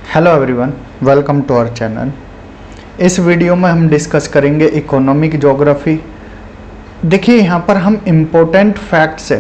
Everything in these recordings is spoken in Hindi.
Hello everyone, welcome to our channel. इस वीडियो में हम डिस्कस करेंगे इकोनॉमिक ज्योग्राफी। देखिए यहाँ पर हम इम्पोर्टेंट फैक्ट्स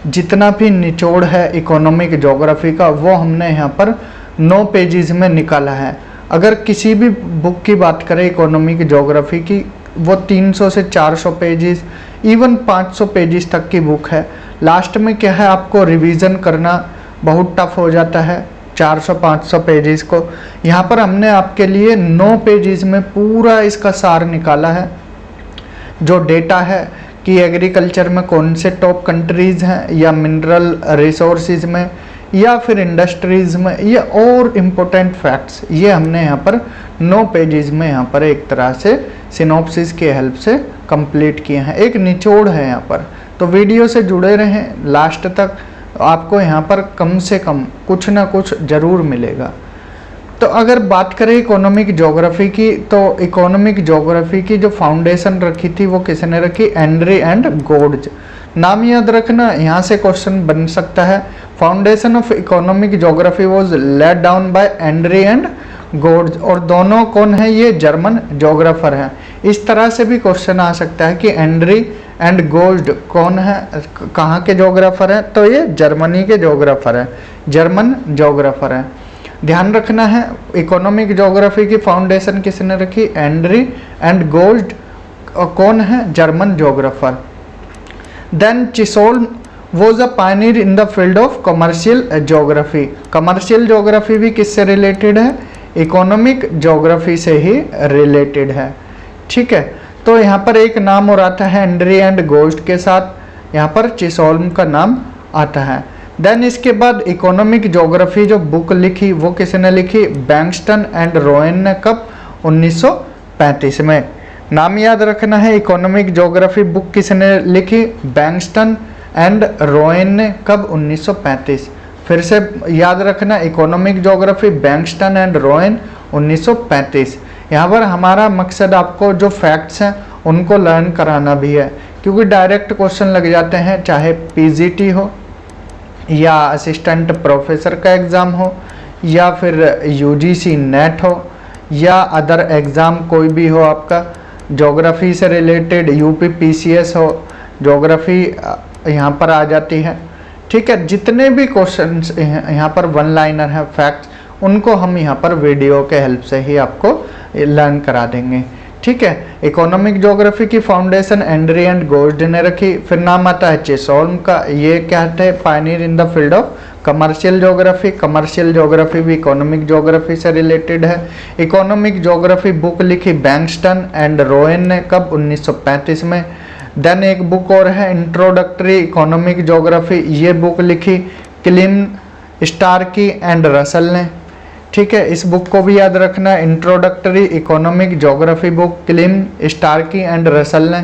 जितना भी निचोड़ है इकोनॉमिक ज्योग्राफी का वो हमने यहाँ पर 9 पेजेस में निकाला है। अगर किसी भी बुक की बात करें इकोनॉमिक ज्योग्राफी की, वो 300 से 400 पेजेस इवन 500 पेजेस तक की बुक है। लास्ट में क्या है, आपको रिवीजन करना बहुत टफ हो जाता है 400-500 पेजेस को। यहाँ पर हमने आपके लिए 9 पेजेस में पूरा इसका सार निकाला है। जो डेटा है कि एग्रीकल्चर में कौन से टॉप कंट्रीज़ हैं, या मिनरल रिसोर्सेज में, या फिर इंडस्ट्रीज़ में, ये और इम्पोर्टेंट फैक्ट्स, ये हमने यहाँ पर 9 पेजेस में यहाँ पर एक तरह से सिनॉप्सिस के हेल्प से कंप्लीट किए हैं। एक निचोड़ है यहाँ पर, तो वीडियो से जुड़े रहें लास्ट तक, आपको यहाँ पर कम से कम कुछ ना कुछ ज़रूर मिलेगा। तो अगर बात करें इकोनॉमिक ज्योग्राफी की, तो इकोनॉमिक ज्योग्राफी की जो फाउंडेशन रखी थी वो किसने रखी, एंड्री एंड गोड्ज। नाम याद रखना, यहाँ से क्वेश्चन बन सकता है। Foundation of economic geography was laid down by Andree and Goetz, और दोनों कौन है, ये जर्मन ज्योग्राफर हैं। इस तरह से भी क्वेश्चन आ सकता है कि एंड्री एंड गोल्ड कौन है, कहाँ के ज्योग्राफर हैं, तो ये जर्मनी के ज्योग्राफर हैं, जर्मन ज्योग्राफर हैं। ध्यान रखना है, इकोनॉमिक ज्योग्राफी की फाउंडेशन किसने रखी, एंड्री एंड गोल्ड कौन है, German geographer. Then Chisholm was a pioneer in the field of commercial geography. Commercial geography भी किससे रिलेटेड है, इकोनॉमिक ज्योग्राफी से ही रिलेटेड है। ठीक है, तो यहाँ पर एक नाम और आता है एंड्री एंड गोल्ड के साथ, यहाँ पर चिसोल्म का नाम आता है। देन इसके बाद इकोनॉमिक ज्योग्राफी जो बुक लिखी वो किसने लिखी, बैंक्सटन एंड रोएन ने, कब, 1935 में। नाम याद रखना है, इकोनॉमिक ज्योग्राफी बुक किसने लिखी, बैंक्सटन एंड रोएन ने, कब, 1935। फिर से याद रखना, इकोनॉमिक ज्योग्राफी बैंक्सटन एंड रोएन, 1935। यहाँ पर हमारा मकसद आपको जो फैक्ट्स हैं उनको लर्न कराना भी है, क्योंकि डायरेक्ट क्वेश्चन लग जाते हैं, चाहे पीजीटी हो या असिस्टेंट प्रोफेसर का एग्ज़ाम हो, या फिर यूजीसी नेट हो, या अदर एग्ज़ाम कोई भी हो आपका ज्योग्राफी से रिलेटेड, यूपी पीसीएस हो, ज्योग्राफी यहाँ पर आ जाती है। ठीक है, जितने भी क्वेश्चंस यहाँ पर वन लाइनर हैं फैक्ट्स, उनको हम यहाँ पर वीडियो के हेल्प से ही आपको लर्न करा देंगे। ठीक है, इकोनॉमिक ज्योग्राफी की फाउंडेशन एंड्री एंड गोल्ड ने रखी। फिर नाम आता है चिसोल्म का, ये क्या है, Pioneer in the field of commercial geography. Commercial geography भी इकोनॉमिक ज्योग्राफी से रिलेटेड है। इकोनॉमिक ज्योग्राफी बुक लिखी बैंक्सटन एंड रोएन ने, कब, 1935 में। देन एक बुक और है इंट्रोडक्टरी इकोनॉमिक ज्योग्राफी, ये बुक लिखी क्लिम, स्टार्की एंड रसल ने। ठीक है, इस बुक को भी याद रखना, introductory economic geography book, Klimm, Starkey and Russell ने।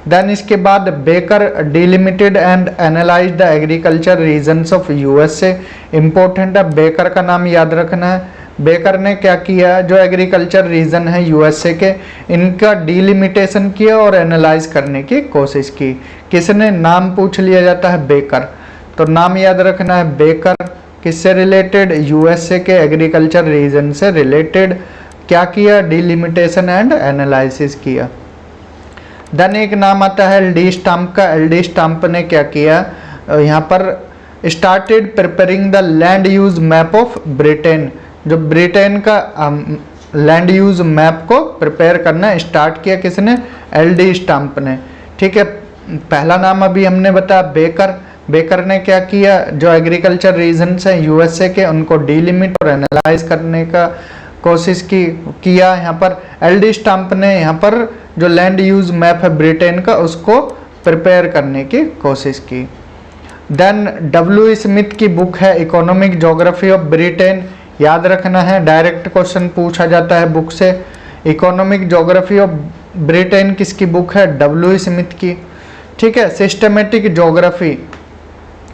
देन इसके बाद Baker delimited and analyse the agriculture regions of USA. Important है, बेकर का नाम याद रखना है। बेकर ने क्या किया, जो एग्रीकल्चर रीजन है यूएसए के, इनका डिलिमिटेशन किया और एनालाइज करने की कोशिश की। किसने, नाम पूछ लिया जाता है, बेकर। तो नाम याद रखना है, बेकर किससे रिलेटेड, यूएसए के एग्रीकल्चर रीजन से रिलेटेड क्या किया, डिलिमिटेशन एंड एनालिसिस किया। देन एक नाम आता है एलडी स्टम्प का। एलडी स्टम्प ने क्या किया, यहाँ पर started preparing the land use map of Britain. जो ब्रिटेन का लैंड यूज मैप को प्रिपेयर करना स्टार्ट किया किसने, एलडी स्टम्प ने। ठीक है, पहला नाम अभी हमने बताया बेकर। बेकर ने क्या किया, जो एग्रीकल्चर रीजन्स हैं यूएसए के, उनको डिलिमिट और एनालाइज करने का कोशिश किया। यहाँ पर एलडी स्टम्प ने यहाँ पर जो लैंड यूज मैप है ब्रिटेन का, उसको प्रिपेयर करने की कोशिश की। देन डब्ल्यू स्मिथ की बुक है इकोनॉमिक ज्योग्राफी ऑफ ब्रिटेन, याद रखना है, डायरेक्ट क्वेश्चन पूछा जाता है बुक से। इकोनॉमिक ज्योग्राफी ऑफ ब्रिटेन किसकी बुक है, डब्ल्यू स्मिथ की। ठीक है, सिस्टमेटिक ज्योग्राफी,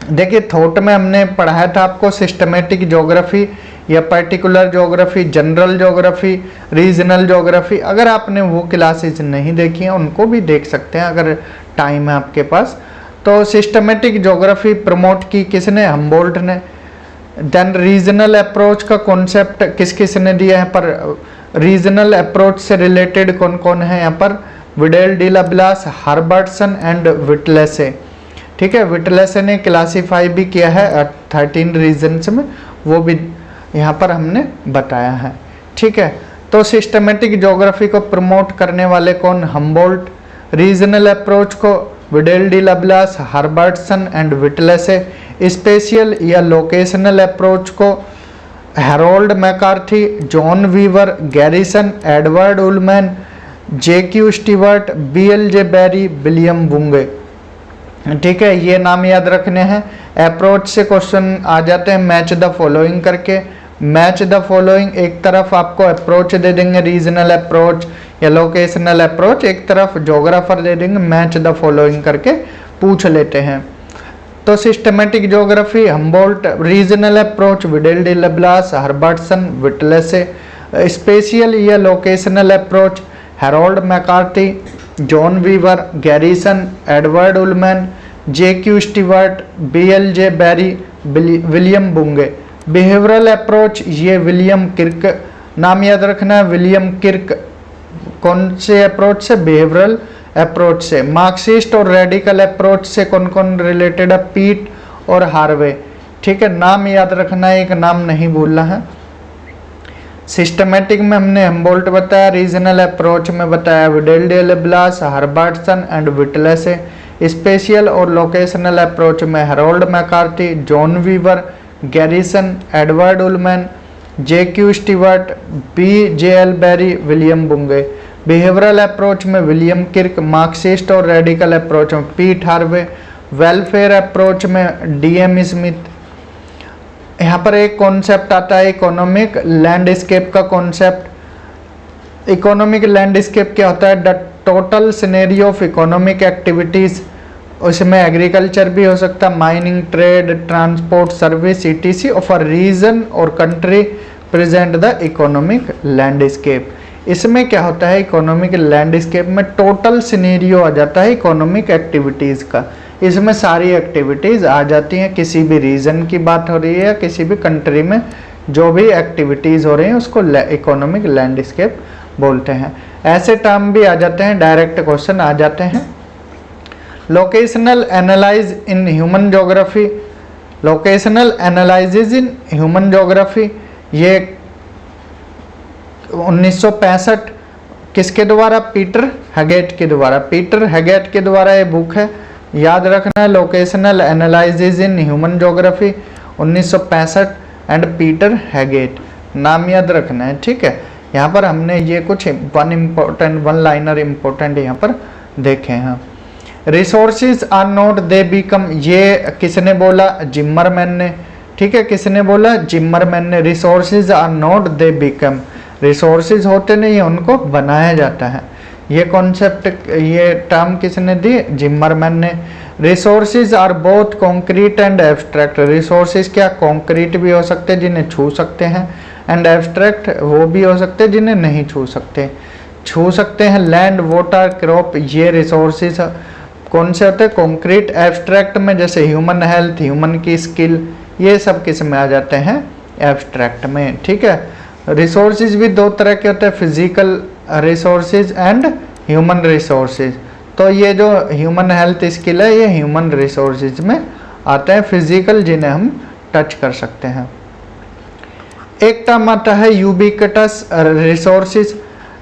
देखिए थॉट में हमने पढ़ाया था आपको सिस्टमेटिक ज्योग्राफी या particular geography, general geography, regional geography. अगर आपने वो क्लासेज नहीं देखी हैं उनको भी देख सकते हैं अगर टाइम है आपके पास। तो सिस्टमेटिक ज्योग्राफी प्रमोट की किसने, हम्बोल्ट ने। देन रीजनल अप्रोच का कॉन्सेप्ट किस किस ने दिया है, पर रीजनल अप्रोच से रिलेटेड कौन कौन है यहाँ पर, Videl de Lablache, Herbertson and विटलेसे। ठीक है, विटलेसे ने क्लासीफाई भी किया है 13 रीजन्स में, वो भी यहाँ पर हमने बताया है। ठीक है, तो सिस्टमेटिक ज्योग्राफी को प्रमोट करने वाले कौन, हम्बोल्ट। रीजनल अप्रोच को Vidal de Lablache, Herbertson and Whittlesey. Spatial या लोकेशनल अप्रोच को Harold McCarty, John Weaver, Garrison, Edward Ullman, JQ Stewart, BLJ Berry, William Bunge. ठीक है, ये नाम याद रखने हैं। अप्रोच से क्वेश्चन आ जाते हैं मैच द फॉलोइंग करके। मैच द फॉलोइंग, एक तरफ आपको अप्रोच दे देंगे रीजनल अप्रोच या लोकेशनल अप्रोच, एक तरफ ज्योग्राफर दे देंगे, मैच द फॉलोइंग करके पूछ लेते हैं। तो systematic geography Humboldt, regional approach Vidal de Lablache, Herbertson, Whittlesey. Spatial या locational approach Harold McCarty, John Weaver, Garrison, Edward Ullman, JQ Stewart, BLJ Berry, William Bunge. Behavioural approach ये विलियम किर्क, नाम याद रखना, विलियम किर्क। कौन से अप्रोच से, बिहेवियरल अप्रोच से। मार्क्सिस्ट और रेडिकल अप्रोच से कौन कौन रिलेटेड है, पीट और हार्वे। ठीक है, नाम याद रखना है, एक नाम नहीं भूलना है। सिस्टमेटिक में हमने हम्बोल्ट बताया, रीजनल अप्रोच में बताया Vidal de Lablache, Herbertson and Whittlesey. Spatial और लोकेशनल अप्रोच में Harold McCarty, John Weaver, Garrison, Edward Ullman, JQ Stewart, BJL Berry, William Bunge. Behavioural approach में विलियम किर्क। मार्क्सिस्ट और रेडिकल अप्रोच में पीट हार्वे। वेलफेयर अप्रोच में डीएम स्मिथ। यहाँ पर एक कॉन्सेप्ट आता है इकोनॉमिक लैंडस्केप का कॉन्सेप्ट। इकोनॉमिक लैंडस्केप क्या होता है, the total scenario of economic activities. उसमें एग्रीकल्चर भी हो सकता है, mining, trade, transport, service, ETC of a region और country present the economic landscape. इसमें क्या होता है, इकोनॉमिक लैंडस्केप में टोटल सिनेरियो आ जाता है इकोनॉमिक एक्टिविटीज़ का। इसमें सारी एक्टिविटीज़ आ जाती हैं, किसी भी रीजन की बात हो रही है या किसी भी कंट्री में जो भी एक्टिविटीज़ हो रही हैं उसको इकोनॉमिक लैंडस्केप बोलते हैं। ऐसे टर्म भी आ जाते हैं, डायरेक्ट क्वेश्चन आ जाते हैं। Locational analyse in human geography. Locational analysis in human geography ये 1965 किसके द्वारा, पीटर हैगेट के द्वारा। पीटर हैगेट के द्वारा ये बुक है, याद रखना है, locational analysis in human geography 1965 and Peter Haggett, नाम याद रखना है। ठीक है, यहाँ पर हमने ये कुछ वन लाइनर इम्पोर्टेंट यहाँ पर देखे हैं। Resources are not they become, ये किसने बोला, जिम्मरमैन ने। ठीक है, किसने बोला, जिम्मरमैन ने। Resources are not they become, resources होते नहीं, उनको बनाया जाता है। ये कॉन्सेप्ट, ये टर्म किसने दी, जिम्मरमैन ने। Resources are both concrete and abstract. Resources क्या, कॉन्क्रीट भी हो सकते हैं जिन्हें छू सकते हैं, एंड एब्स्ट्रैक्ट वो भी हो सकते हैं जिन्हें नहीं छू सकते। छू सकते हैं लैंड, वाटर, क्रॉप, ये रिसोर्सेज कौन से होते हैं, कॉन्क्रीट। एब्स्ट्रैक्ट में जैसे ह्यूमन हेल्थ, ह्यूमन की स्किल, ये सब किस में आ जाते हैं, एब्स्ट्रैक्ट में। ठीक है, रिसोर्सेज भी दो तरह के होते हैं, physical resources and human resources. तो ये जो ह्यूमन हेल्थ स्किल है ये ह्यूमन रिसोर्सेज में आते हैं, फिजिकल जिन्हें हम टच कर सकते हैं। एक टर्म आता है यूबिक्विटस रिसोर्सेज।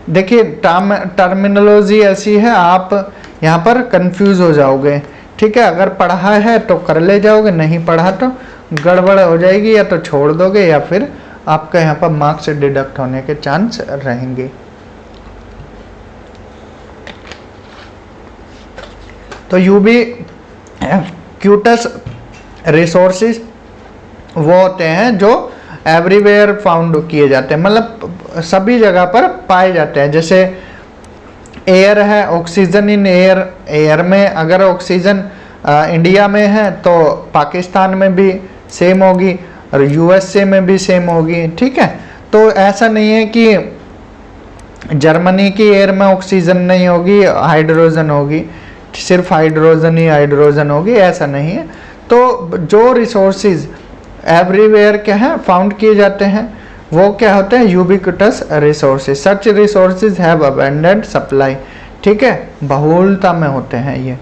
देखिए टर्मिनोलॉजी ऐसी है, आप यहाँ पर कंफ्यूज हो जाओगे। ठीक है, अगर पढ़ा है तो कर ले जाओगे, नहीं पढ़ा तो गड़बड़ हो जाएगी, या तो छोड़ दोगे या फिर आपका यहाँ पर मार्क्स डिडक्ट होने के चांस रहेंगे। तो यूबिक्विटस रिसोर्सेज वो होते हैं जो एवरीवेयर फाउंड किए जाते हैं, मतलब सभी जगह पर पाए जाते हैं। जैसे एयर है, ऑक्सीजन इन एयर, एयर में अगर ऑक्सीजन इंडिया में है तो पाकिस्तान में भी सेम होगी और यूएसए में भी सेम होगी। ठीक है, तो ऐसा नहीं है कि जर्मनी की एयर में ऑक्सीजन नहीं होगी, हाइड्रोजन होगी, सिर्फ हाइड्रोजन ही हाइड्रोजन होगी, ऐसा नहीं है। तो जो रिसोर्सेज एवरीवेयर क्या है, फाउंड किए जाते हैं। वो क्या होते हैं, ubiquitous resources. Such resources have abundant supply, ठीक है, बहुलता में होते हैं ये।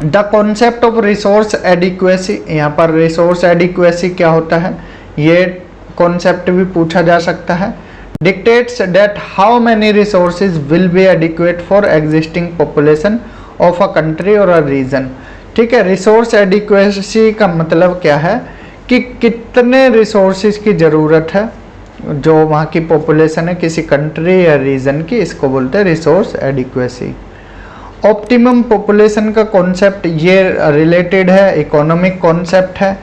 The concept of resource adequacy, यहाँ पर रिसोर्स एडिक्वेसी क्या होता है, ये कॉन्सेप्ट भी पूछा जा सकता है। Dictates that how many resources will be adequate for existing population of a country और अ रीजन, ठीक है। रिसोर्स एडिक्वेसी का मतलब क्या है कि कितने रिसोर्सेज की ज़रूरत है जो वहाँ की पॉपुलेशन है किसी कंट्री या रीजन की, इसको बोलते हैं रिसोर्स एडिक्वेसी। ऑप्टिमम पॉपुलेशन का कॉन्सेप्ट ये रिलेटेड है, इकोनॉमिक कॉन्सेप्ट है,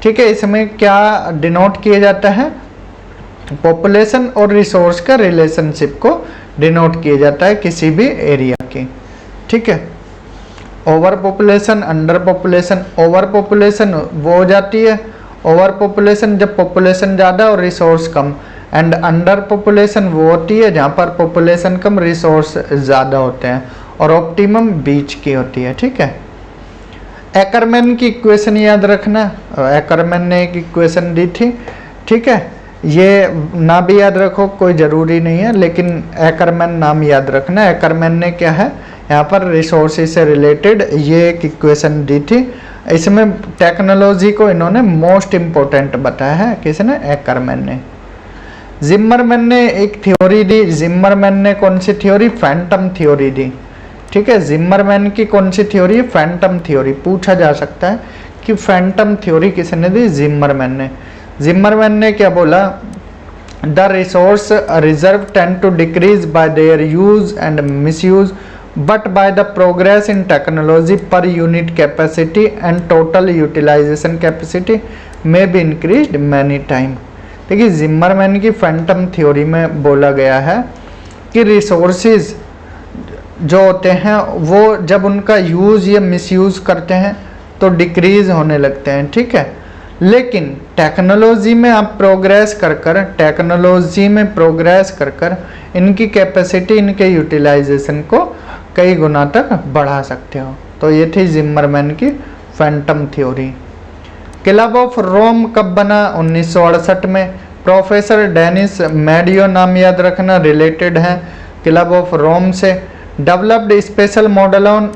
ठीक है। इसमें क्या डिनोट किया जाता है, पॉपुलेशन और रिसोर्स का रिलेशनशिप को डिनोट किया जाता है किसी भी एरिया की, ठीक है। Over population, under population. Over population वो हो जाती है, ओवर पॉपुलेशन जब पॉपुलेशन ज़्यादा और resource come, and under population वो होती है जहाँ पर पॉपुलेशन कम रिसोर्स ज़्यादा होते हैं, और ऑप्टिमम बीच की होती है, ठीक है। एकरमैन की इक्वेशन याद रखना, एकरमैन ने एक इक्वेशन दी थी, ठीक है। ये ना भी याद रखो कोई ज़रूरी नहीं है, लेकिन एकरमैन नाम याद रखना। एकरमैन ने क्या है यहाँ पर रिसोर्सेज से रिलेटेड ये एक इक्वेशन दी थी। इसमें टेक्नोलॉजी को इन्होंने मोस्ट इम्पोर्टेंट बताया है, किसने, एकरमैन ने। जिम्मरमैन ने एक थ्योरी दी। जिम्मरमैन ने कौन सी थ्योरी, फैंटम थ्योरी दी, ठीक है। जिम्मरमैन की कौन सी थ्योरी है, फैंटम थ्योरी। पूछा जा सकता है कि फैंटम थ्योरी किसने दी, जिम्मरमैन ने। जिम्मरमैन ने क्या बोला, the resource reserve tend to decrease by their use and misuse but by the progress in technology per unit capacity and total utilisation capacity में बी इंक्रीज्ड मैनी टाइम। देखिए जिम्मरमैन की फैंटम थ्योरी में बोला गया है कि रिसोर्सेज जो होते हैं वो जब उनका यूज़ या मिसयूज़ करते हैं तो डिक्रीज़ होने लगते हैं, ठीक है। लेकिन टेक्नोलॉजी में आप प्रोग्रेस कर कर, टेक्नोलॉजी में प्रोग्रेस कर कर इनकी कैपेसिटी, इनके यूटिलाइजेशन को कई गुना तक बढ़ा सकते हो। तो ये थी जिम्मरमैन की phantom theory. Club of Rome कब बना, 1968 में। प्रोफेसर डेनिस मेडियो नाम याद रखना, रिलेटेड है क्लब ऑफ रोम से। डेवलप्ड स्पेशल मॉडल ऑन,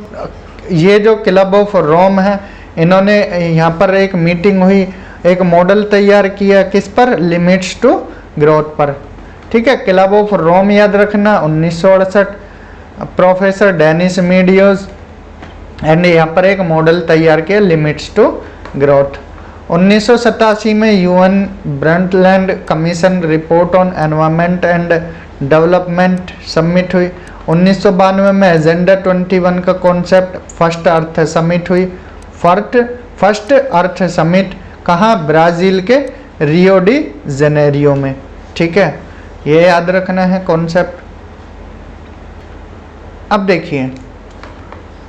ये जो क्लब ऑफ रोम है इन्होंने यहाँ पर एक मीटिंग हुई, एक मॉडल तैयार किया, किस पर, लिमिट्स टू ग्रोथ पर, ठीक है। क्लब ऑफ रोम याद रखना 1968, प्रोफेसर डेनिस मेडियोज, एंड यहाँ पर एक मॉडल तैयार किया लिमिट्स टू ग्रोथ। 1987 में UN Brundtland commission report on environment and development submit हुई। 1992 में एजेंडा 21 का कॉन्सेप्ट फर्स्ट अर्थ समिट हुई। फर्स्ट अर्थ समिट कहाँ, ब्राज़ील के रियो डी जेनेरियो में, ठीक है। ये याद रखना है कॉन्सेप्ट। अब देखिए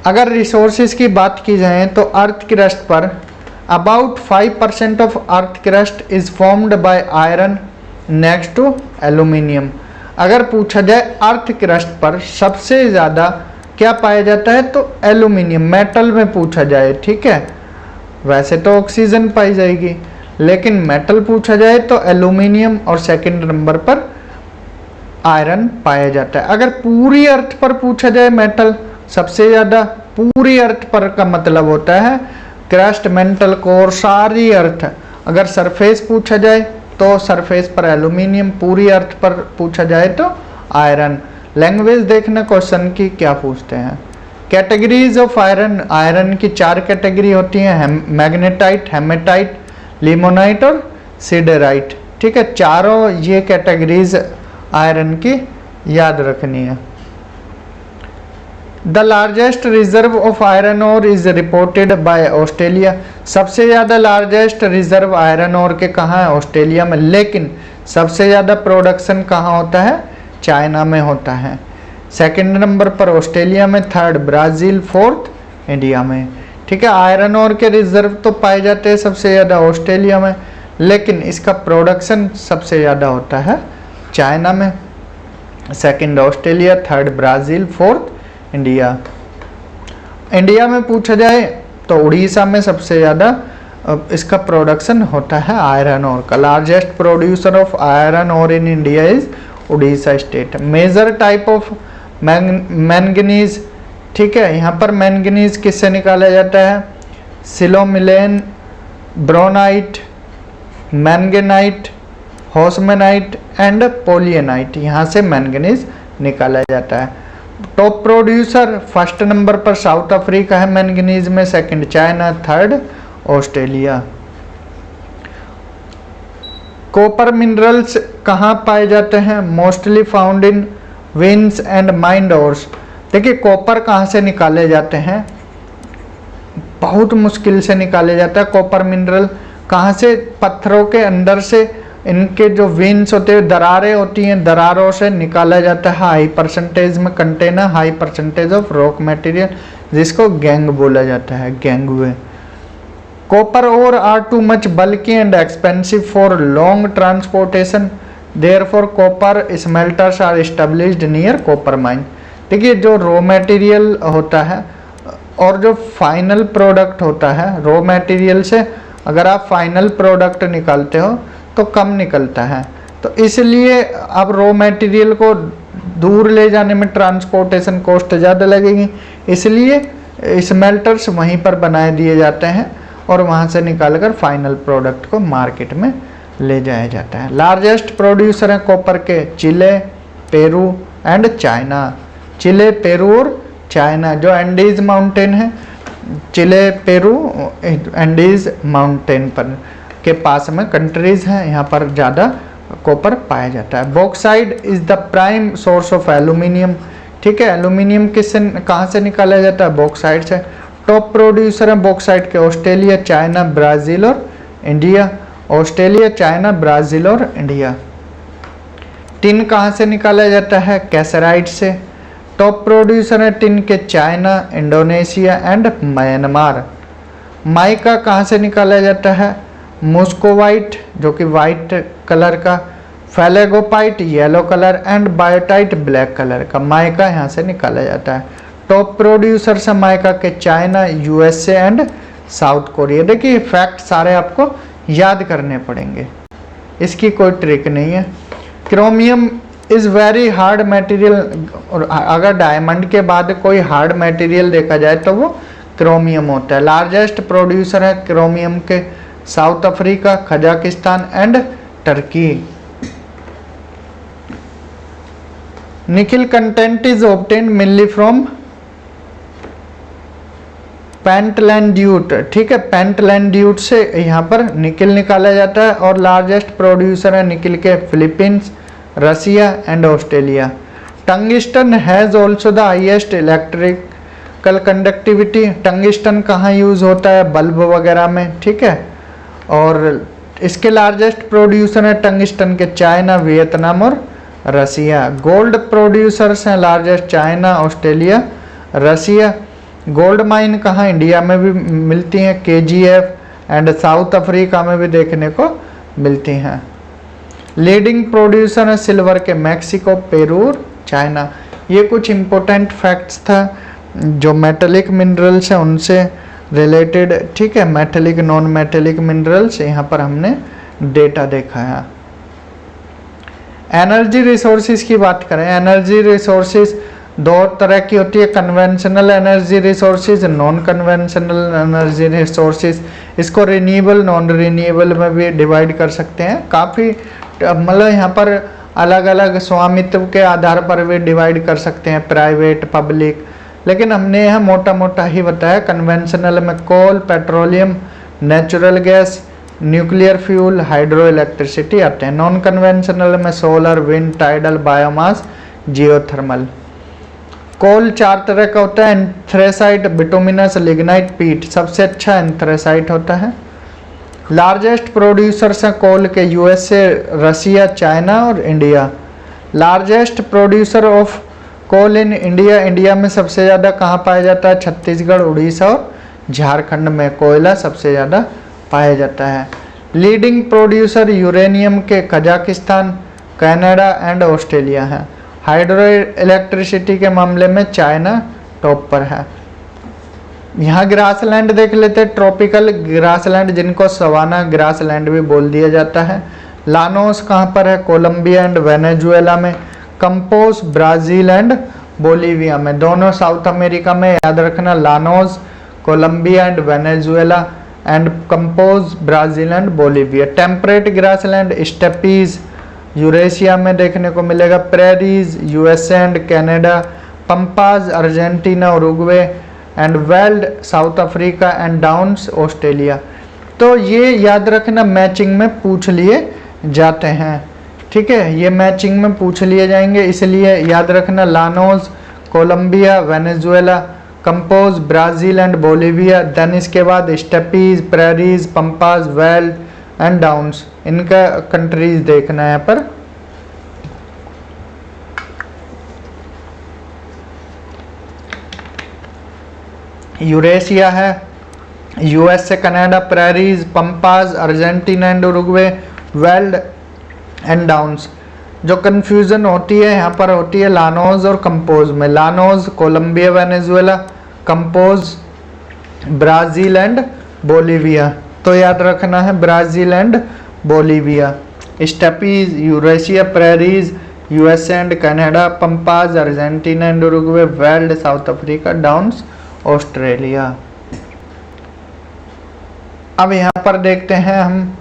अगर रिसोर्सेज की बात की जाए तो अर्थ क्रस्ट पर about 5% of earth crust is formed by iron next to aluminium. अगर पूछा जाए अर्थ क्रस्ट पर सबसे ज़्यादा क्या पाया जाता है तो एल्यूमिनियम, मेटल में पूछा जाए, ठीक है। वैसे तो ऑक्सीजन पाई जाएगी, लेकिन मेटल पूछा जाए तो एल्यूमिनियम और सेकंड नंबर पर आयरन पाया जाता है। अगर पूरी अर्थ पर पूछा जाए मेटल सबसे ज़्यादा, पूरी अर्थ पर का मतलब होता है क्रस्ट, मेंटल कोर, सारी अर्थ। अगर सरफेस पूछा जाए तो सरफेस पर एल्यूमिनियम, पूरी अर्थ पर पूछा जाए तो आयरन। लैंग्वेज देखना क्वेश्चन की क्या पूछते हैं। कैटेगरीज ऑफ आयरन, आयरन की 4 कैटेगरी होती हैं, मैग्नेटाइट, हेमेटाइट, लिमोनाइट और सिडेराइट, ठीक है। चारों ये कैटेगरीज आयरन की याद रखनी है। The largest reserve of iron ore is reported by Australia. सबसे ज़्यादा लार्जेस्ट रिजर्व आयरन ओर के कहाँ है, ऑस्ट्रेलिया में। लेकिन सबसे ज़्यादा प्रोडक्शन कहाँ होता है, चाइना में होता है। सेकंड नंबर पर ऑस्ट्रेलिया में, थर्ड ब्राज़ील, फोर्थ इंडिया में, ठीक है। आयरन ओर के रिजर्व तो पाए जाते हैं सबसे ज़्यादा ऑस्ट्रेलिया में, लेकिन इसका प्रोडक्शन सबसे ज़्यादा होता है चाइना में। Second Australia, third Brazil, fourth India. India में पूछा जाए तो उड़ीसा में सबसे ज़्यादा इसका प्रोडक्शन होता है आयरन ओर का। Largest producer of iron ore in India is Orissa state. Major type of manganese, ठीक है, यहाँ पर मैंगनीज किससे निकाला जाता है? सिलोमिलेन, ब्रोनाइट, मैंगनाइट, होस्मेनाइट एंड पोलियनाइट, यहाँ से मैंगनीज निकाला जाता है। टॉप प्रोड्यूसर फर्स्ट नंबर पर साउथ अफ्रीका है मैंगनीज में, second China, third Australia. Copper minerals कहाँ पाए जाते हैं? Mostly found in veins and mind ores. देखिए कॉपर कहाँ से निकाले जाते हैं? बहुत मुश्किल से निकाले जाता है कॉपर मिनरल। कहाँ से? पत्थरों के अंदर से इनके जो वेन्स होते हैं, दरारें होती हैं, दरारों से निकाला जाता है। हाई परसेंटेज में contain high percentage of rock material, जिसको गैंग बोला जाता है, gangway. Copper ore are too much bulky and expensive for long transportation, therefore copper smelters are established near copper mine. देखिए जो रॉ मटेरियल होता है और जो फाइनल प्रोडक्ट होता है, रॉ मटेरियल से अगर आप फाइनल प्रोडक्ट निकालते हो तो कम निकलता है, तो इसलिए अब रॉ मटेरियल को दूर ले जाने में ट्रांसपोर्टेशन कॉस्ट ज़्यादा लगेगी, इसलिए स्मेल्टर्स वहीं पर बनाए दिए जाते हैं और वहाँ से निकालकर फाइनल प्रोडक्ट को मार्केट में ले जाया जाता है। लार्जेस्ट प्रोड्यूसर हैं कॉपर के Chile, Peru and China. Chile, Peru और चाइना, जो एंडीज माउंटेन है, चिले, पेरू एंडीज माउंटेन पर के पास में कंट्रीज हैं, यहाँ पर ज़्यादा कॉपर पाया जाता है। Bauxite is the prime source of aluminium, ठीक है, एल्यूमिनियम किससे कहाँ से निकाला जाता है? बॉक्साइट से। टॉप प्रोड्यूसर हैं बॉक्साइट के ऑस्ट्रेलिया, चाइना, ब्राज़ील और इंडिया। ऑस्ट्रेलिया, चाइना, ब्राज़ील और इंडिया। टिन कहाँ से निकाला जाता है? कैसराइट से। टॉप प्रोड्यूसर है टिन के China, Indonesia and Myanmar. Mica कहाँ से निकाला जाता है? मोस्कोवाइट, जो कि वाइट कलर का, phlogopite yellow colour and biotite black colour का। माइका यहाँ से निकाला जाता है। टॉप प्रोड्यूसर्स है माइका के China, USA and South Korea. देखिए फैक्ट सारे आपको याद करने पड़ेंगे, इसकी कोई ट्रिक नहीं है। Chromium is very hard material, और अगर डायमंड के बाद कोई हार्ड मटेरियल देखा जाए तो वो क्रोमियम होता है। लार्जेस्ट प्रोड्यूसर है क्रोमियम के South Africa, Kazakhstan and Turkey. Nickel content is obtained mainly from pentlandite, ठीक है, पेंटलैंड्यूट से यहाँ पर निकिल निकाला जाता है। और लार्जेस्ट प्रोड्यूसर है निकिल के Philippines, Russia and Australia. Tungsten has also the highest electrical conductivity. Tungsten कहाँ यूज़ होता है? बल्ब वगैरह में, ठीक है। और इसके लार्जेस्ट प्रोड्यूसर हैं टंगिस्टन के चाइना, वियतनाम और रसिया। गोल्ड प्रोड्यूसर्स हैं largest China, Australia, Russia. Gold mine कहाँ? इंडिया में भी मिलती हैं, केजीएफ एंड साउथ अफ्रीका में भी देखने को मिलती हैं। लीडिंग प्रोड्यूसर है सिल्वर के मैक्सिको, पेरू और चाइना। ये कुछ इम्पोर्टेंट फैक्ट्स था जो मेटेलिक मिनरल्स हैं उनसे रिलेटेड, ठीक है, मेटेलिक नॉन मेटेलिक मिनरल्स, यहाँ पर हमने डेटा देखा है। एनर्जी रिसोर्सेज की बात करें, एनर्जी रिसोर्सेज दो तरह की होती है, conventional energy resources, non conventional energy resources. इसको रिन्यूएबल, नॉन रिन्यूएबल में भी डिवाइड कर सकते हैं। काफ़ी मतलब यहाँ पर अलग अलग स्वामित्व के आधार पर भी डिवाइड कर सकते हैं, प्राइवेट, पब्लिक, लेकिन हमने यहाँ मोटा मोटा ही बताया। कन्वेंशनल में coal, petroleum, natural gas, nuclear fuel, hydro electricity आते हैं। नॉन कन्वेंशनल में solar, wind, tidal, biomass, geothermal. Coal 4 तरह का होता है, एंथ्रेसाइट, बिटुमिनस, लिग्नाइट, पीट। सबसे अच्छा एंथ्रेसाइट होता है। लार्जेस्ट प्रोड्यूसर्स हैं कोल के यूएसए, रसिया, चाइना और India. Largest producer of coal in India, India में सबसे ज़्यादा कहाँ पाया जाता है? छत्तीसगढ़, उड़ीसा और झारखंड में कोयला सबसे ज़्यादा पाया जाता है। लीडिंग प्रोड्यूसर यूरेनियम के कजाकिस्तान, कनाडा एंड ऑस्ट्रेलिया है। हाइड्रो इलेक्ट्रिसिटी के मामले में चाइना टॉप पर है। यहाँ ग्रासलैंड देख लेते हैं, ट्रॉपिकल ग्रासलैंड जिनको सवाना ग्रासलैंड भी बोल दिया जाता है। लानोस कहाँ पर है? कोलंबिया एंड वेनेजुएला में। कंपोज ब्राज़ील एंड बोलीविया में, दोनों साउथ अमेरिका में, याद रखना। Llanos Colombia and Venezuela and campos Brazil and Bolivia. Temperate grassland steppes Eurasia में देखने को मिलेगा। Prairies USA and Canada. Pampas Argentina Uruguay and veld South Africa and downs Australia. तो ये याद रखना मैचिंग में पूछ लिए जाते हैं, ठीक है, ये मैचिंग में पूछ लिए जाएंगे, इसलिए याद रखना। Llanos Colombia Venezuela, campos Brazil and Bolivia, then इसके बाद steppes, prairies, pampas, veld and downs, इनका कंट्रीज देखना है यहाँ पर। यूरेशिया है, USA Canada, prairies, pampas, Argentina and Uruguay, veld and downs. जो कंफ्यूजन होती है यहाँ पर होती है लानोज और कंपोज में। Llanos Colombia Venezuela, campos Brazil and Bolivia. तो याद रखना है Brazil and Bolivia. Steppes Eurasia, prairies USA and Canada, pampas Argentina and Uruguay, veld South Africa, downs Australia. अब यहाँ पर देखते हैं हम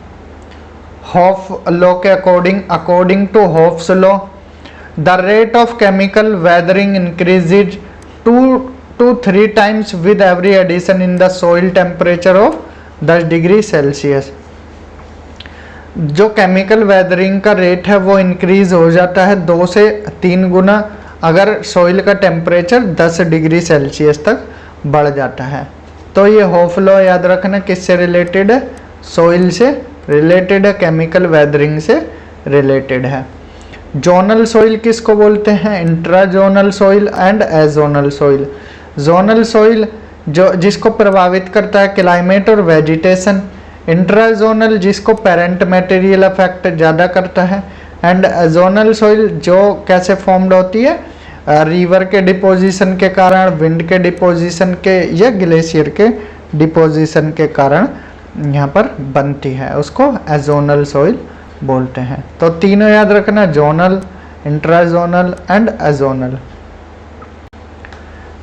हॉफ लॉ के according to Hoff's law the rate of chemical weathering increases 2 to 3 times with every addition in the soil temperature of 10 degree Celsius. जो केमिकल वेदरिंग का रेट है वो इंक्रीज हो जाता है 2 से 3 गुना अगर सॉइल का टेम्परेचर 10 डिग्री सेल्सियस तक बढ़ जाता है। तो ये हॉफ लॉ याद रखना किससे रिलेटेड है? सॉइल से रिलेटेड है, केमिकल वेदरिंग से रिलेटेड है। जोनल सॉइल किसको बोलते हैं? Intrazonal soil and azonal soil. Zonal soil जो जिसको प्रभावित करता है क्लाइमेट और वेजिटेशन, इंट्राजोनल जिसको पेरेंट मटेरियल इफेक्ट ज़्यादा करता है, एंड एजोनल सॉइल जो कैसे फॉर्म्ड होती है? रिवर के डिपोजिशन के कारण, विंड के डिपोजिशन के या ग्लेशियर के डिपोजिशन के कारण यहाँ पर बनती है, उसको एजोनल सॉइल बोलते हैं। तो तीनों याद रखना, zonal, intrazonal and azonal.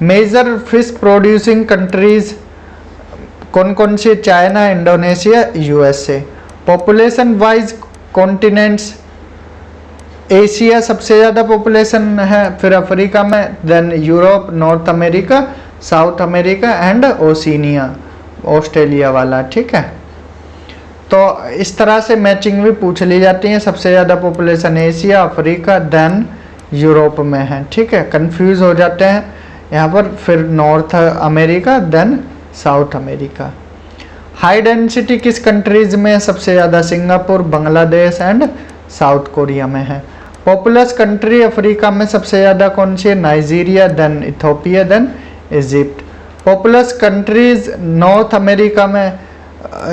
Major fish producing countries कौन कौन सी? China, Indonesia, USA. Population wise continents, Asia सबसे ज़्यादा पॉपुलेशन है, फिर अफ्रीका में, then Europe, North America, South America and Oceania, Australia वाला, ठीक है। तो इस तरह से मैचिंग भी पूछ ली जाती है। सबसे ज़्यादा population Asia, Africa, then Europe में है, ठीक है। कंफ्यूज हो जाते हैं यहाँ पर, फिर North America, then South America. High density किस कंट्रीज में सबसे ज़्यादा? Singapore, Bangladesh and South Korea में है। पॉपुलस कंट्री अफ्रीका में सबसे ज़्यादा कौन सी है? Nigeria, then Ethiopia, then Egypt. Populous countries North America में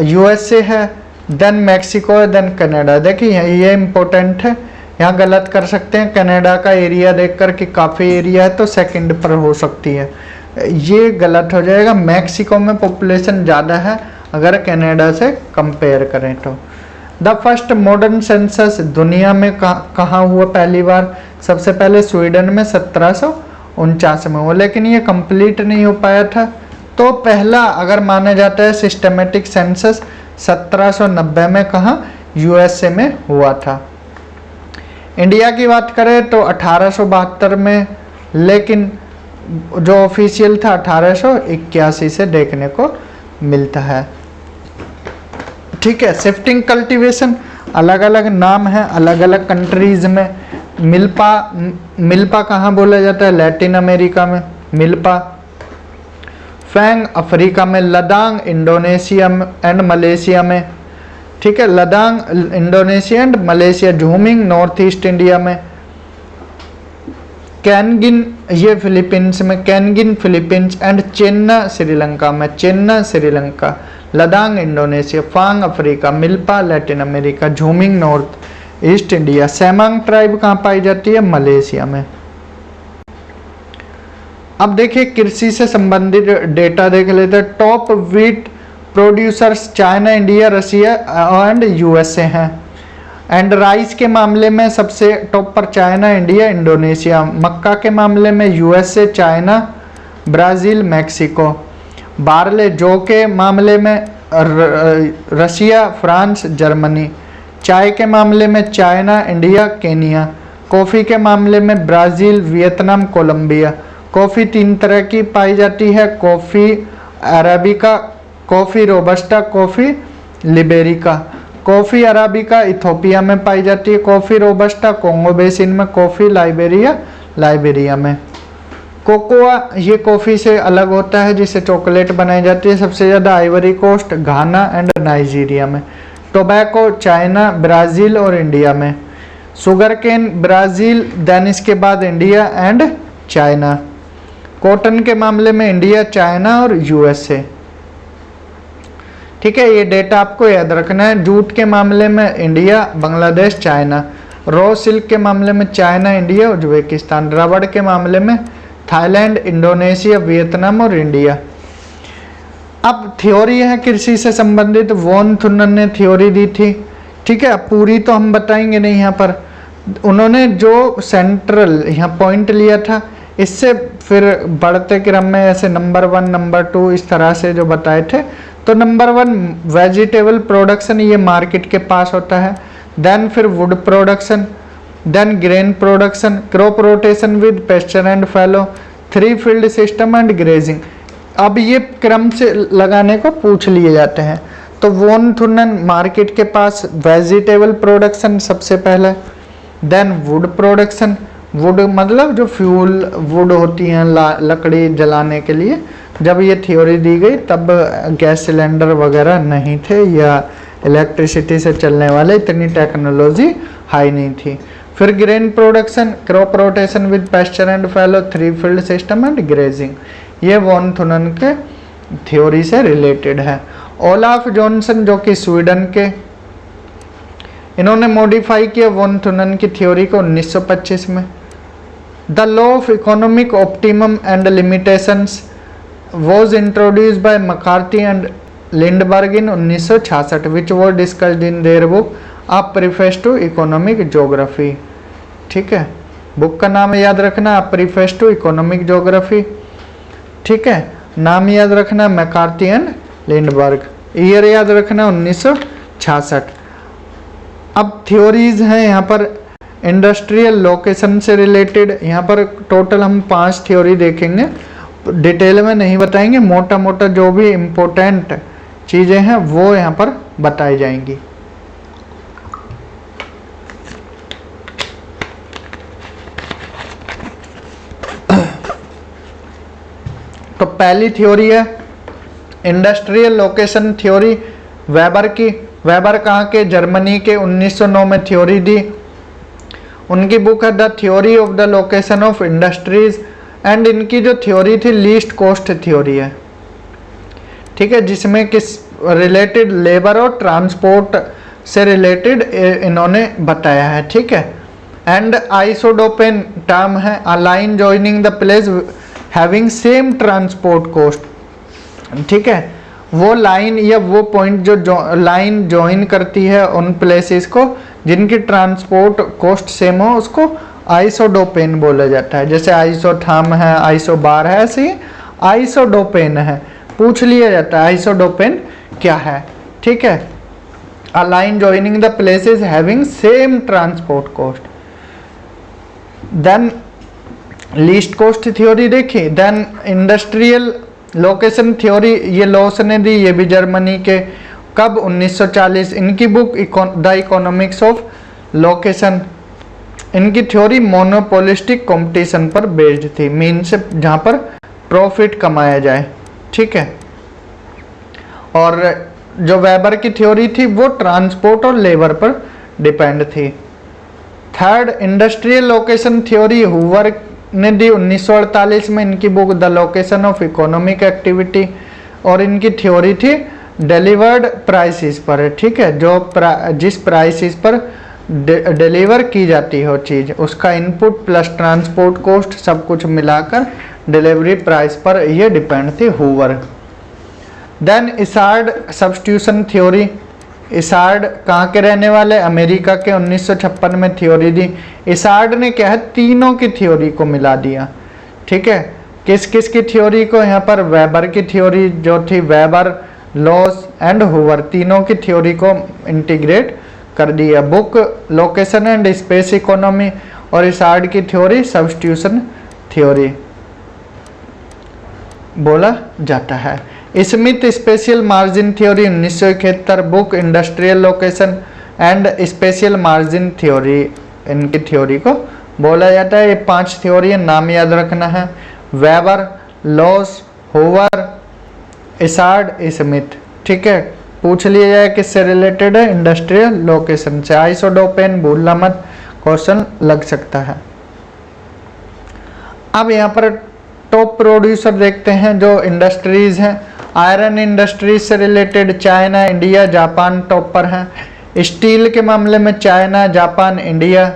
यूएसए है, देन मैक्सिको है, देन कनाडा। देखिए ये इम्पोर्टेंट है, यहाँ गलत कर सकते हैं। कनाडा का एरिया देखकर कि काफ़ी एरिया है तो सेकंड पर हो सकती है, ये गलत हो जाएगा। मैक्सिको में पॉपुलेशन ज़्यादा है अगर कनाडा से कंपेयर करें तो। द फर्स्ट मॉडर्न सेंसस दुनिया में कहाँ हुआ पहली बार? सबसे पहले स्वीडन में 1749 में हुआ, लेकिन ये कंप्लीट नहीं हो पाया था। तो पहला अगर माना जाता है सिस्टमेटिक सेंसस 1790 में कहाँ? यूएसए में हुआ था। इंडिया की बात करें तो 1872 में, लेकिन जो ऑफिशियल था 1881 से देखने को मिलता है, ठीक है। शिफ्टिंग कल्टीवेशन अलग अलग नाम है अलग अलग कंट्रीज में। मिल्पा कहाँ बोला जाता है? लैटिन अमेरिका में मिल्पा। फैंग अफ्रीका में, लदांग इंडोनेशिया एंड मलेशिया में, ठीक है। Ladang Indonesia and Malaysia. Jhuming North East India में। कैनगिन ये फिलीपींस में, kaingin Philippines and chena Sri Lanka में, chena Sri Lanka. Ladang Indonesia, fang Africa, milpa Latin America, jhuming North East India. Semang tribe कहाँ पाई जाती है? मलेशिया में। अब देखिए कृषि से संबंधित डेटा देख लेते हैं। Top wheat producers China, India, Russia and USA हैं। एंड राइस के मामले में सबसे टॉप पर चाइना, इंडिया, इंडोनेशिया। मक्का के मामले में USA, China, Brazil, Mexico. Barley जौ के मामले में रशिया, फ्रांस, जर्मनी। चाय के मामले में चाइना, इंडिया, केनिया। कॉफ़ी के मामले में ब्राज़ील, वियतनाम, कोलंबिया। कॉफ़ी 3 तरह की पाई जाती है, coffee arabica, coffee robusta, coffee liberica. Coffee arabica Ethiopia में पाई जाती है, कॉफ़ी रोबस्टा कोंगो बेसिन में, कॉफ़ी लाइबेरिया में। कोकोआ ये कॉफ़ी से अलग होता है जिससे चॉकलेट बनाई जाती है, सबसे ज़्यादा Ivory Coast, Ghana and Nigeria में। टोबैको चाइना, ब्राज़ील और इंडिया में। शुगर केन ब्राज़ील, देन इसके बाद इंडिया एंड चाइना। कॉटन के मामले में इंडिया, चाइना और यूएसए। ठीक है, ये डेटा आपको याद रखना है। जूट के मामले में India, Bangladesh, China. Raw silk के मामले में चाइना, इंडिया, उज्बेकिस्तान। रबड़ के मामले में थाईलैंड, इंडोनेशिया, वियतनाम और इंडिया। अब थ्योरी है कृषि से संबंधित, वॉन थुनन ने थ्योरी दी थी। ठीक है, अब पूरी तो हम बताएंगे नहीं यहाँ पर। उन्होंने जो सेंट्रल यहाँ पॉइंट लिया था, इससे फिर बढ़ते क्रम में ऐसे नंबर 1, नंबर 2 इस तरह से जो बताए थे। तो नंबर 1 वेजिटेबल प्रोडक्शन, ये मार्केट के पास होता है। देन फिर wood production, then grain production, crop rotation with pasture and fallow, 3 field system and grazing. अब ये क्रम से लगाने को पूछ लिए जाते हैं। तो वॉन थुनन मार्केट के पास वेजिटेबल प्रोडक्शन सबसे पहले, देन वुड प्रोडक्शन, वुड मतलब जो फ्यूल वुड होती हैं लकड़ी जलाने के लिए। जब ये थ्योरी दी गई तब गैस सिलेंडर वगैरह नहीं थे या इलेक्ट्रिसिटी से चलने वाले इतनी टेक्नोलॉजी हाई नहीं थी। फिर grain production, crop rotation with pasture and fallow, 3 field system and grazing. ये वॉन थुनन के थ्योरी से रिलेटेड है। ओलाफ जॉनसन जो कि स्वीडन के, इन्होंने मॉडिफाई किया वॉन थुनन की थ्योरी को 1925 में। The law of economic optimum and limitations was introduced by McCarthy and Lindbergh in 1966, which was discussed in their book A Preface to Economic Geography। ठीक है, बुक का नाम याद रखना, A Preface to Economic Geography। ठीक है, नाम याद रखना मैकार्थी एंड लिंडबर्ग, ईयर याद रखना 1966। अब थ्योरीज हैं यहाँ पर इंडस्ट्रियल लोकेशन से रिलेटेड। यहाँ पर टोटल हम 5 थ्योरी देखेंगे, डिटेल में नहीं बताएंगे, मोटा मोटा जो भी इम्पोर्टेंट चीज़ें हैं वो यहाँ पर बताई जाएंगी। तो पहली थ्योरी है इंडस्ट्रियल लोकेशन थ्योरी, वेबर की। वेबर कहाँ के? जर्मनी के। 1909 में थ्योरी दी। उनकी बुक है the theory of the location of industries. And इनकी जो थ्योरी थी लीस्ट कॉस्ट थ्योरी है। ठीक है, जिसमें किस रिलेटेड लेबर और ट्रांसपोर्ट से रिलेटेड इन्होंने बताया है। ठीक है, एंड आइसोडोपेन टर्म है a line joining the place having same transport cost. ठीक है, वो लाइन या वो पॉइंट जो लाइन ज्वाइन करती है उन प्लेसेस को जिनकी ट्रांसपोर्ट कॉस्ट सेम हो, उसको आइसोडोपेन बोला जाता है। जैसे आइसोथर्म है, आइसोबार है, ऐसे ही आइसोडोपेन है। पूछ लिया जाता है आइसोडोपेन क्या है। ठीक है, a line joining the places having same transport cost. Then least cost theory देखी। देन इंडस्ट्रियल लोकेशन थ्योरी, ये लॉस ने दी, ये भी जर्मनी के। कब? 1940। इनकी book the economics of location. इनकी थ्योरी मोनोपोलिस्टिक कंपटीशन पर बेस्ड थी, मीन से जहाँ पर प्रॉफिट कमाया जाए। ठीक है, और जो वेबर की थ्योरी थी वो ट्रांसपोर्ट और लेबर पर डिपेंड थी। Third industrial location theory Hoover ने दी 1948 में। इनकी book the location of economic activity, और इनकी थ्योरी थी डिलीवर्ड प्राइसेस पर। ठीक है, जो जिस प्राइसेस पर डिलीवर की जाती हो चीज़, उसका इनपुट प्लस ट्रांसपोर्ट कॉस्ट सब कुछ मिलाकर डिलीवरी प्राइस पर ये डिपेंड थी हूवर। देन इसार्ड सब्स्टिट्यूशन थ्योरी, इसार्ड कहाँ के रहने वाले, अमेरिका के, 1956 में थ्योरी दी। इसार्ड ने क्या है, तीनों की थ्योरी को मिला दिया, ठीक है। किस किस की थ्योरी को, यहाँ पर वेबर की थ्योरी जो थी, वेबर, लॉस एंड हूवर, तीनों की थ्योरी को इंटीग्रेट कर दिया। Book location and space economy और इसार्ड की थ्योरी सब्स्टिट्यूशन थ्योरी बोला जाता है। Smith spatial margin theory 1971, book industrial location and spatial margin theory, इनकी थ्योरी को बोला जाता है। ये 5 थ्योरी नाम याद रखना है, वेबर, लॉस, हूवर, इसार्ड, स्मिथ, ठीक है। पूछ लिया जाए किससे रिलेटेड है, इंडस्ट्रियल लोकेशन से। आइसोडोपेन भूलना मत, क्वेश्चन लग सकता है। अब यहाँ पर टॉप प्रोड्यूसर देखते हैं जो इंडस्ट्रीज हैं। आयरन इंडस्ट्रीज से related China, India, Japan top पर हैं। स्टील के मामले में चाइना, जापान, इंडिया।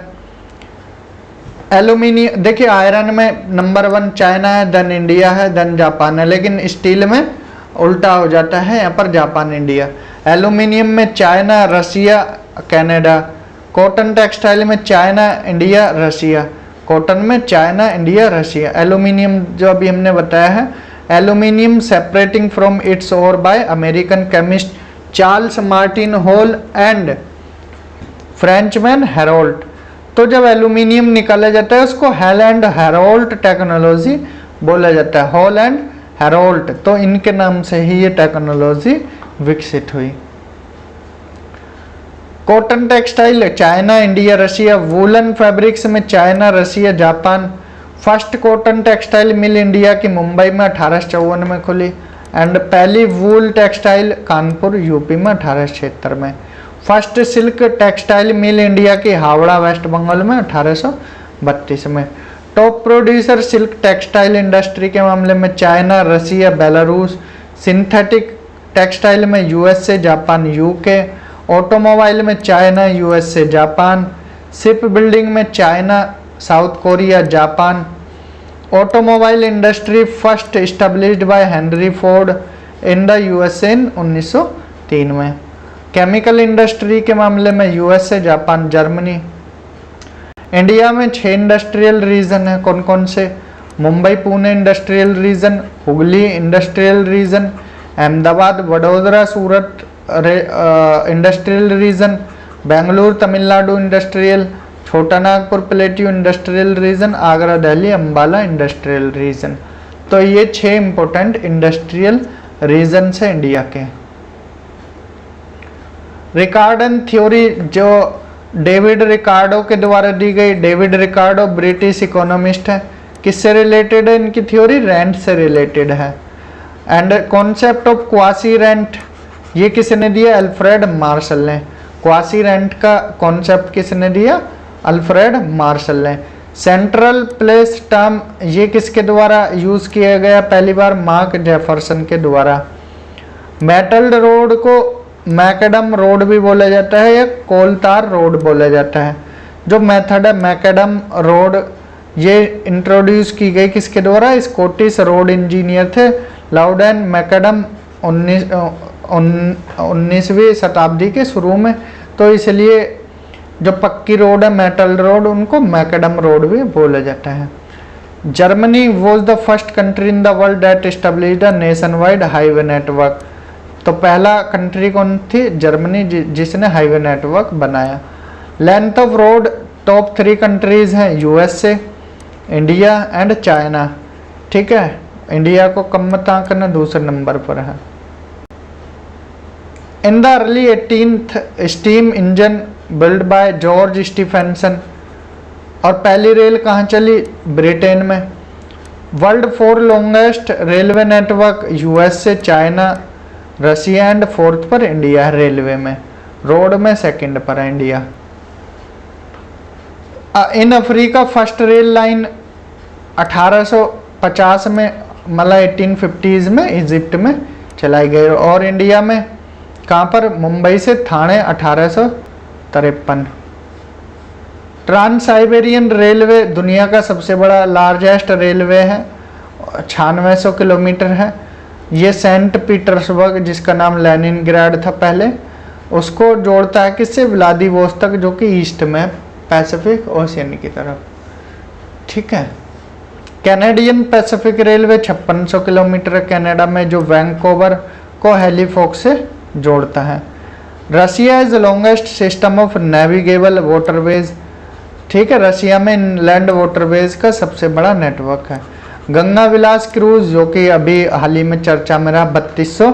एल्यूमिनियम देखिए, आयरन में नंबर 1 चाइना है, देन इंडिया है, देन जापान है, लेकिन स्टील में उल्टा हो जाता है, यहाँ पर जापान, इंडिया। एल्यूमिनियम में China, Russia, Canada. Cotton textile में चाइना, इंडिया, रसिया। कॉटन में चाइना, इंडिया, रसिया। एल्यूमिनियम जो अभी हमने बताया है, aluminium separating from its ore by American chemist Charles Martin Hall and Frenchman Heroult. तो जब एल्यूमिनियम निकाला जाता है उसको हेल एंड हेरोल्ट टेक्नोलॉजी बोला जाता है, हॉल एंड हेरोल्ट। तो इनके नाम से ही ये टेक्नोलॉजी विकसित हुई। Cotton textile China, India, Russia. Woollen fabrics में China, Russia, Japan. First cotton textile mill India की मुंबई में 1854 में खुली एंड पहली वूल टेक्सटाइल कानपुर यूपी में 1876 में। First silk textile mill India की हावड़ा वेस्ट बंगाल में 1832 में। Top producer silk textile industry के मामले में China, Russia, Belarus. Synthetic textile में यूएसए, जापान, यूके। ऑटोमोबाइल में China, USA, Japan. Ship building में China, South Korea, Japan. Automobile industry first established by Henry Ford in the USA in 1903 में। केमिकल इंडस्ट्री के मामले में यूएसए, जापान, जर्मनी। इंडिया में 6 इंडस्ट्रियल रीजन है, कौन कौन से, Mumbai Pune industrial region, Hooghly industrial region, Ahmedabad, Vadodara, Surat industrial region, Bengaluru Tamil Nadu industrial, Chota Nagpur plateau industrial region, Agra Delhi Ambala industrial region. तो ये 6 इंपॉर्टेंट इंडस्ट्रियल रीजन है इंडिया के। रिकार्डन थ्योरी जो डेविड रिकार्डो के द्वारा दी गई, डेविड रिकार्डो ब्रिटिश इकोनॉमिस्ट है, किससे रिलेटेड है इनकी थ्योरी, रेंट से रिलेटेड है। And concept of quasi rent ये किसने दिया, अल्फ्रेड मार्शल ने। क्वासी रेंट का कॉन्सेप्ट किसने दिया, अल्फ्रेड मार्शल ने। सेंट्रल प्लेस टर्म ये किसके द्वारा यूज किया गया पहली बार, मार्क जेफरसन के द्वारा। मेटल्ड रोड को मैकडम रोड भी बोला जाता है या कोलतार रोड बोला जाता है। जो मेथड है मैकडम रोड ये इंट्रोड्यूस की गई किसके द्वारा, स्कॉटिश रोड इंजीनियर थे लाउडन मैकडम 19वीं शताब्दी के शुरू में। तो इसलिए जो पक्की रोड है मेटल रोड उनको मैकडम रोड भी बोला जाता है। Germany was the first country in the world that established a nation wide highway network. तो पहला कंट्री कौन थी, जर्मनी, जिसने हाईवे नेटवर्क बनाया। Length of road top 3 countries हैं, यूएसए, इंडिया एंड चाइना। ठीक है, इंडिया को कम मत आंकना, दूसरे नंबर पर है। In the early 18th steam engine build by George Stephenson. और पहली रेल कहाँ चली, ब्रिटेन में। World 4 longest railway network, USA, China, Russia and 4th पर इंडिया। रेलवे में, रोड में 2nd पर है India. In Africa first rail line 1850 में, मतलब 1850s में इजिप्ट में चलाई गई। और इंडिया में कहाँ पर, मुंबई से थाने 1853। ट्रांस साइबेरियन रेलवे दुनिया का सबसे बड़ा लार्जेस्ट रेलवे है 9600 किलोमीटर है। ये सेंट पीटर्सबर्ग, जिसका नाम लेनिनग्राड था पहले, उसको जोड़ता है किससे, व्लादिवोस्तोक, जो कि ईस्ट में पैसिफिक ओशियन की तरफ। ठीक है। Canadian Pacific railway 5600 kilometre Canada में, जो वैंकूवर को हैलिफैक्स से जोड़ता है। Russia is longest system of navigable waterways. ठीक है, रशिया में लैंड वाटरवेज का सबसे बड़ा नेटवर्क है। गंगा विलास क्रूज, जो कि अभी हाल ही में चर्चा में रहा, 3200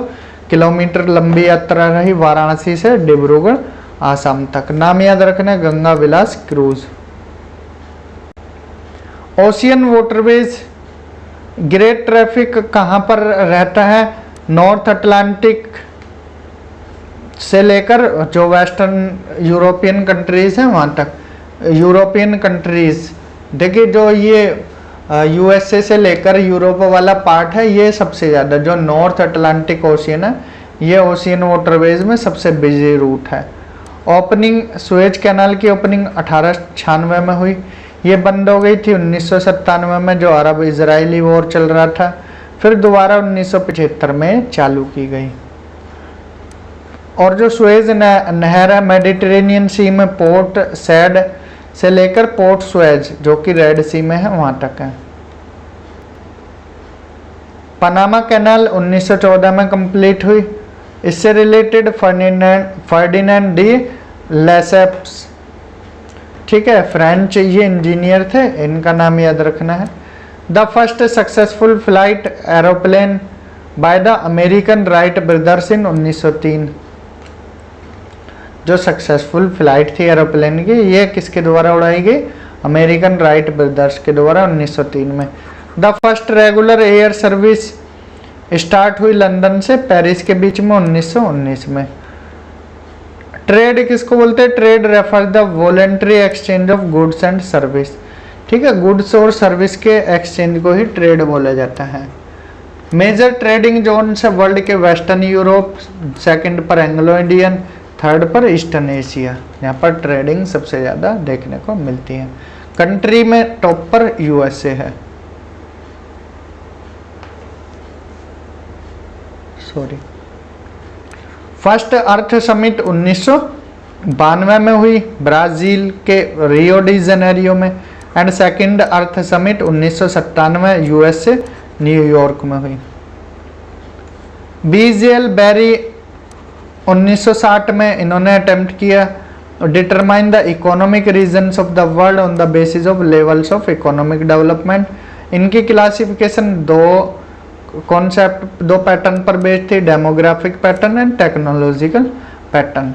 किलोमीटर लंबी यात्रा रही वाराणसी से डिब्रूगढ़ आसाम तक। नाम याद रखना, Ganga Vilas cruise. Ocean waterways, great traffic कहाँ पर रहता है, नॉर्थ अटलांटिक से लेकर जो वेस्टर्न यूरोपियन कंट्रीज हैं वहाँ तक। यूरोपियन कंट्रीज देखिए, जो ये यूएसए से लेकर यूरोप वाला पार्ट है, ये सबसे ज़्यादा जो नॉर्थ अटलांटिक ओशियन है, ये ओशियन वाटरवेज में सबसे बिजी रूट है। ओपनिंग, सुएज कैनाल की ओपनिंग 1896 में हुई। ये बंद हो गई थी 1997 में, जो अरब इजरायली वॉर चल रहा था। फिर दोबारा 1975 में चालू की गई। और जो सुएज नहर है, मेडिटेरेनियन सी में पोर्ट सैड से लेकर पोर्ट सुएज, जो कि रेड सी में है, वहां तक है। पनामा कैनाल 1914 में कंप्लीट हुई। इससे रिलेटेड फर्डिनेंड डी लेसेप्स, ठीक है, फ्रेंच ये इंजीनियर थे, इनका नाम याद रखना है। The first successful flight aeroplane by the American Wright brothers in 1903। जो सक्सेसफुल फ्लाइट थी एरोप्लेन की, ये किसके द्वारा उड़ाई गई, अमेरिकन राइट ब्रदर्स के द्वारा 1903 में। The first regular air service start हुई लंदन से पेरिस के बीच में 1919 में। ट्रेड किसको बोलते हैं, trade refer the voluntary exchange of goods and service. ठीक है, गुड्स और सर्विस के एक्सचेंज को ही ट्रेड बोला जाता है। मेजर ट्रेडिंग जोन है वर्ल्ड के, वेस्टर्न यूरोप, सेकंड पर एंग्लो इंडियन, थर्ड पर ईस्टर्न एशिया। यहाँ पर ट्रेडिंग सबसे ज़्यादा देखने को मिलती है। कंट्री में टॉप पर यूएसए है। फर्स्ट अर्थ समिट 1992 में हुई ब्राजील के रियो डी जेनेरियो में। And second earth summit 1997 USA New York में हुई। बीजेल बेरी 1960 में इन्होंने अटेम्प्ट किया determine the economic regions of the world on the basis of levels of economic development. इनकी क्लासिफिकेशन दो कॉन्सेप्ट, दो पैटर्न पर बेस्ड थी, demographic pattern and technological pattern.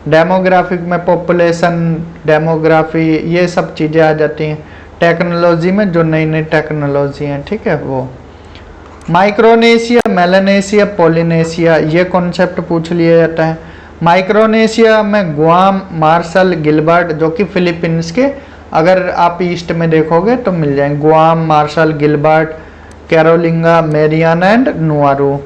Demographic में पॉपुलेशन, डेमोग्राफी, ये सब चीज़ें आ जाती हैं। टेक्नोलॉजी में जो नई नई टेक्नोलॉजी हैं, ठीक है, वो। माइक्रोनेशिया, मेलानेशिया, पोलिनेशिया, ये कॉन्सेप्ट पूछ लिया जाता है। माइक्रोनेशिया में गुआम, मार्शल, गिलबर्ट, जो कि फिलीपींस के, अगर आप ईस्ट में देखोगे तो मिल जाएंगे, Guam, Marshall, Gilbert, Caroline, Mariana and Nauru.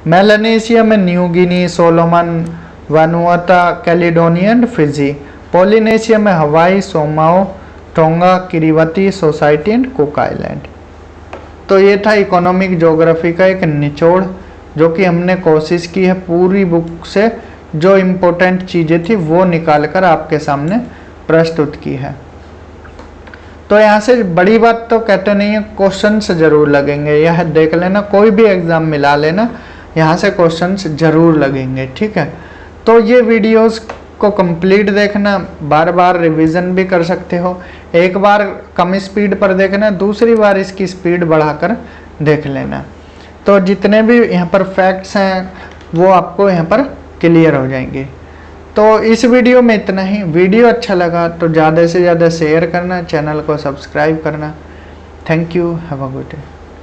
Melanesia में New Guinea, Solomon, Vanuatu, Caledonia and Fiji. Polynesia में Hawaii, Samoa, Tonga, Kiribati, society and Cook island. तो ये था इकोनॉमिक ज्योग्राफी का एक निचोड़, जो कि हमने कोशिश की है पूरी बुक से जो इम्पोर्टेंट चीज़ें थी वो निकाल कर आपके सामने प्रस्तुत की है। तो यहाँ से बड़ी बात तो कहते नहीं है, क्वेश्चंस जरूर लगेंगे, यह देख लेना, कोई भी एग्ज़ाम मिला लेना, यहाँ से क्वेश्चंस जरूर लगेंगे। ठीक है, तो ये वीडियोस को कंप्लीट देखना, बार बार रिवीजन भी कर सकते हो। एक बार कम स्पीड पर देखना, दूसरी बार इसकी स्पीड बढ़ाकर देख लेना। तो जितने भी यहाँ पर फैक्ट्स हैं वो आपको यहाँ पर क्लियर हो जाएंगे। तो इस वीडियो में इतना ही। वीडियो अच्छा लगा तो ज़्यादा से ज़्यादा शेयर करना, चैनल को सब्सक्राइब करना। Thank you, have a good day.